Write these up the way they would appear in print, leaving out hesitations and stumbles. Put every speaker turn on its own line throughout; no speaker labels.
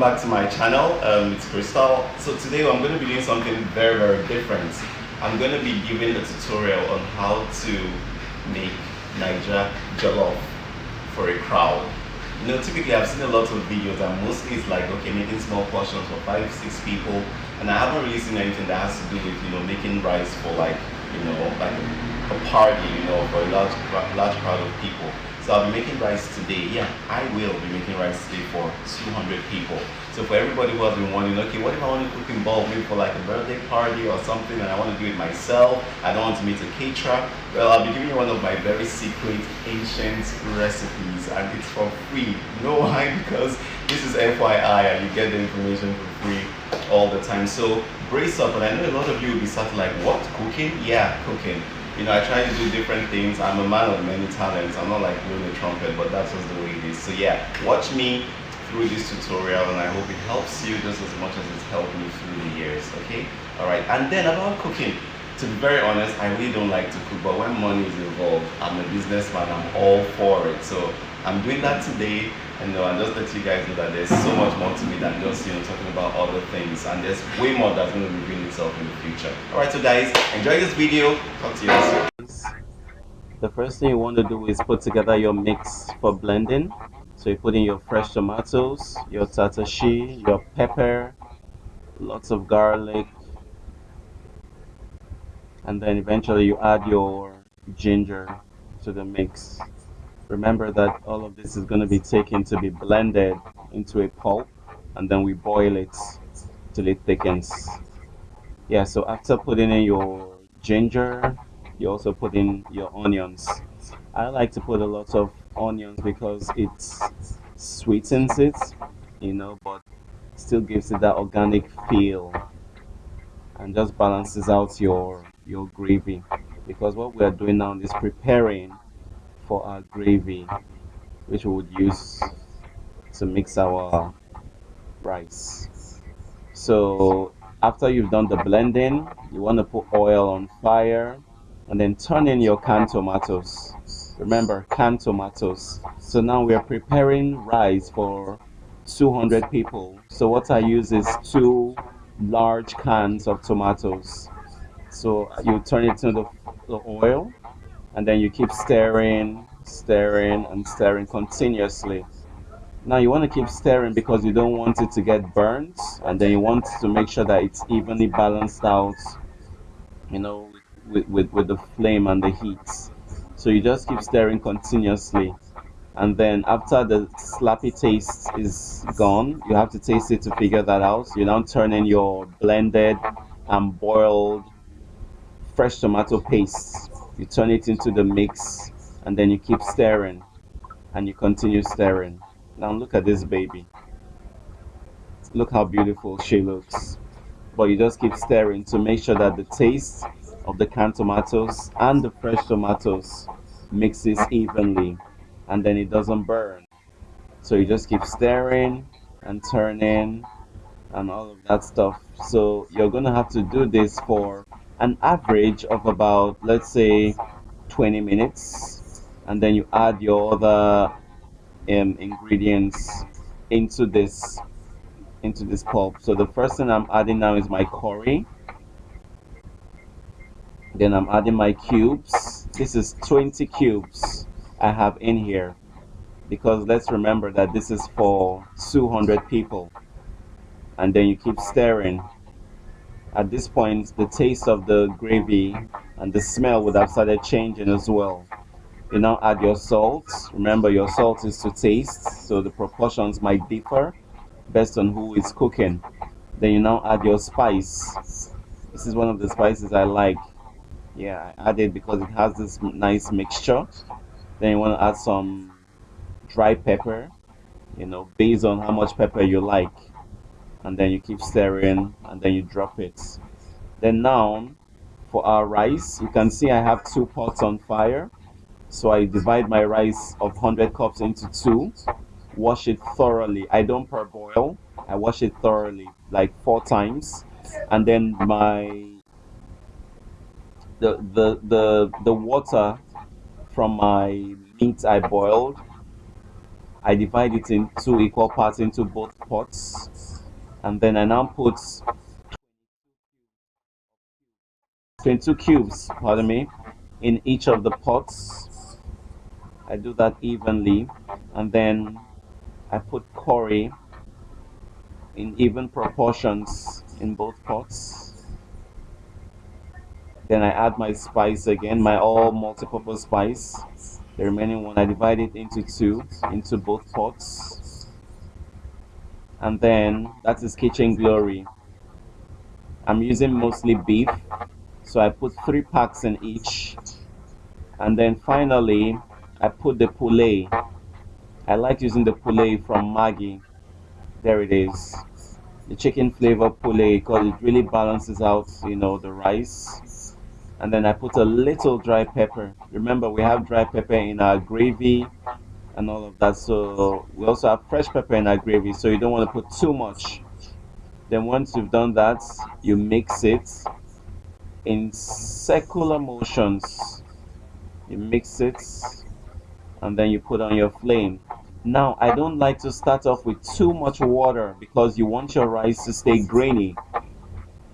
back to my channel. It's Crystal. So today I'm going to be doing something very different. I'm going to be giving a tutorial on how to make Niger Jollof for a crowd. Typically I've seen a lot of videos and mostly it's like, okay, making small portions for 5-6 people, and I haven't really seen anything that has to do with, making rice for like a party, for a large crowd of people. So I'll be making rice today. Yeah, I will be making rice today for 200 people. So for everybody who has been wondering, okay, what if I want to cook in bulk, maybe for like a birthday party or something, and I want to do it myself, I don't want to meet a caterer? Well, I'll be giving you one of my very secret, ancient recipes, and it's for free. You know why? Because this is FYI, and you get the information for free all the time. So brace up, and I know a lot of you will be starting like, what, cooking? Yeah, cooking. I try to do different things. I'm a man of many talents. I'm not like blowing a trumpet, but that's just the way it is. So yeah, watch me through this tutorial, and I hope it helps you just as much as it's helped me through the years, okay? All right, and then about cooking. To be very honest, I really don't like to cook, but when money is involved, I'm a businessman, I'm all for it. So I'm doing that today, and just let you guys know that there's so much more to me than just talking about other things, and there's way more that's going to reveal itself in the future. All right, so guys, enjoy this video. Talk to you soon. The first thing you want to do is put together your mix for blending. So you put in your fresh tomatoes, your tatashi, your pepper, lots of garlic, and then eventually you add your ginger to the mix. Remember that all of this is going to be taken to be blended into a pulp, and then we boil it till it thickens. Yeah, so after putting in your ginger, you also put in your onions. I like to put a lot of onions because it sweetens it, but still gives it that organic feel and just balances out your gravy. Because what we are doing now is preparing for our gravy, which we would use to mix our rice. So after you've done the blending, you want to put oil on fire and then turn in your canned tomatoes. Remember, canned tomatoes. So now we are preparing rice for 200 people. So what I use is 2 large cans of tomatoes. So you turn it into the oil, and then you keep stirring and stirring continuously. Now you want to keep stirring because you don't want it to get burnt, and then you want to make sure that it's evenly balanced out, with the flame and the heat. So you just keep stirring continuously, and then after the slappy taste is gone, you have to taste it to figure that out. You now turn in your blended and boiled fresh tomato paste. You turn it into the mix, and then you keep stirring and you continue stirring. Now look at this baby. Look how beautiful she looks. But you just keep stirring to make sure that the taste of the canned tomatoes and the fresh tomatoes mixes evenly, and then it doesn't burn. So you just keep stirring and turning and all of that stuff. So you're gonna have to do this for an average of about, let's say, 20 minutes, and then you add your other ingredients into this pulp. So the first thing I'm adding now is my curry. Then I'm adding my cubes. This is 20 cubes I have in here, because let's remember that this is for 200 people. And then you keep stirring. At this point, the taste of the gravy and the smell would have started changing as well. You now add your salt. Remember, your salt is to taste, so the proportions might differ based on who is cooking. Then you now add your spice. This is one of the spices I like. Yeah, I add it because it has this nice mixture. Then you want to add some dry pepper, based on how much pepper you like. And then you keep stirring, and then you drop it. Then now, for our rice, you can see I have 2 pots on fire. So I divide my rice of 100 cups into 2, wash it thoroughly. I don't parboil, I wash it thoroughly, like 4 times. And then the water from my meat I boiled, I divide it in two equal parts into both pots, and then I now put 22 cubes, pardon me, in each of the pots. I do that evenly, and then I put curry in even proportions in both pots. Then I add my spice again, my all multi-purpose spice. The remaining one I divide it into two, into both pots. And then that is kitchen glory. I'm using mostly beef, so I put 3 packs in each. And then finally, I put the poulet. I like using the poulet from Maggi. There it is. The chicken flavor poulet because it really balances out, the rice. And then I put a little dry pepper. Remember, we have dry pepper in our gravy and all of that. So we also have fresh pepper in our gravy, so you don't want to put too much. Then once you've done that, you mix it in circular motions. You mix it and then you put on your flame. Now, I don't like to start off with too much water because you want your rice to stay grainy.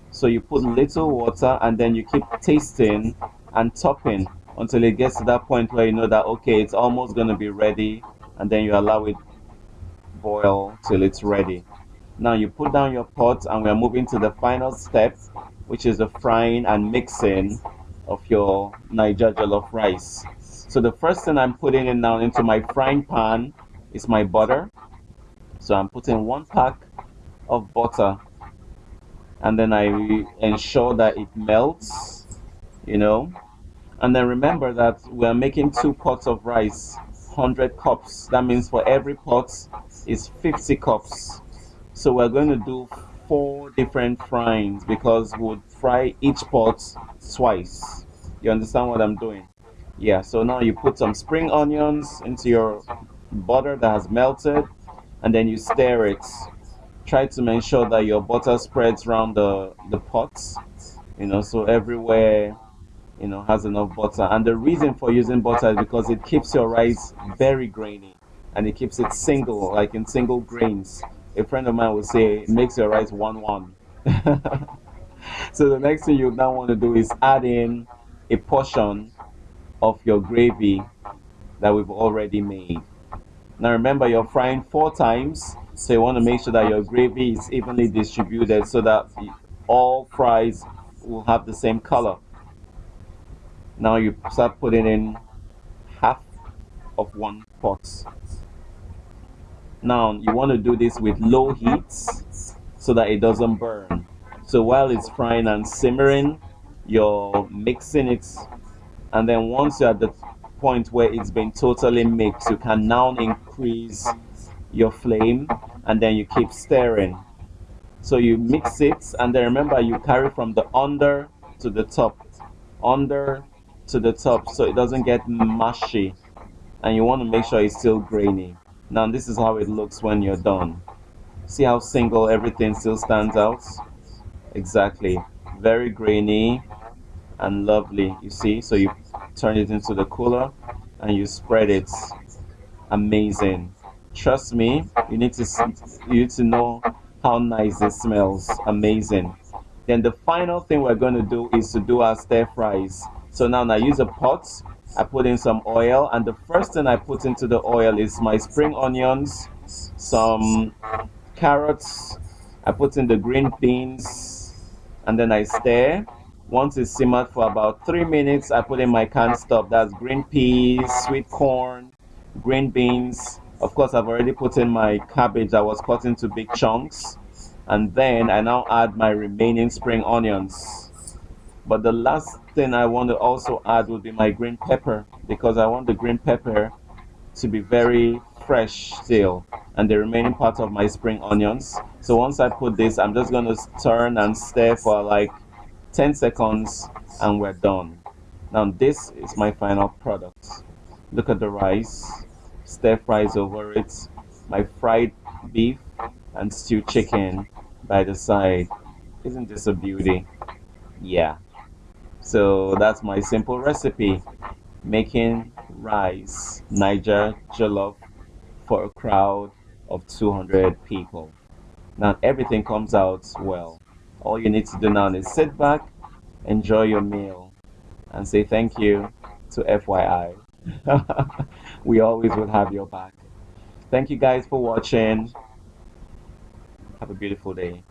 So you put little water and then you keep tasting and topping until it gets to that point where you know that okay, it's almost going to be ready, and then you allow it boil till it's ready. Now you put down your pot and we're moving to the final step, which is the frying and mixing of your Niger jollof rice. So the first thing I'm putting in now into my frying pan is my butter. So I'm putting 1 pack of butter, and then I ensure that it melts, you know. And then remember that we're making 2 pots of rice, 100 cups. That means for every pot is 50 cups. So we're going to do 4 different fryings because we'll fry each pot twice. You understand what I'm doing? Yeah, so now you put some spring onions into your butter that has melted, and then you stir it. Try to make sure that your butter spreads around the pots, so everywhere, has enough butter. And the reason for using butter is because it keeps your rice very grainy and it keeps it single, like in single grains. A friend of mine would say it makes your rice 1-1. So the next thing you now want to do is add in a portion of your gravy that we've already made. Now remember, you're frying 4 times, so you want to make sure that your gravy is evenly distributed so that all fries will have the same color. Now you start putting in half of 1 pot. Now you want to do this with low heat so that it doesn't burn. So while it's frying and simmering, you're mixing it, and then once you're at the point where it's been totally mixed, you can now increase your flame and then you keep stirring. So you mix it, and then remember you carry from the under to the top, under to the top, so it doesn't get mushy, and you want to make sure it's still grainy. Now this is how it looks when you're done. See how single everything still stands out? Exactly. Very grainy and lovely, you see. So you turn it into the cooler and you spread it. Amazing. Trust me, you need to know how nice it smells. Amazing. Then the final thing we're going to do is to do our stir fries. So now I use a pot, I put in some oil, and the first thing I put into the oil is my spring onions, some carrots, I put in the green beans, and then I stir. Once it's simmered for about 3 minutes, I put in my canned stuff. That's green peas, sweet corn, green beans. Of course, I've already put in my cabbage that was cut into big chunks. And then I now add my remaining spring onions. But the last thing I want to also add will be my green pepper, because I want the green pepper to be very fresh still, and the remaining part of my spring onions. So once I put this, I'm just going to turn and stir for like 10 seconds and we're done. Now this is my final product. Look at the rice, stir fries over it, my fried beef and stewed chicken by the side. Isn't this a beauty? Yeah. So that's my simple recipe, making rice Niger jollof for a crowd of 200 people. Now everything comes out well. All you need to do now is sit back, enjoy your meal, and say thank you to FYI. We always will have your back. Thank you guys for watching. Have a beautiful day.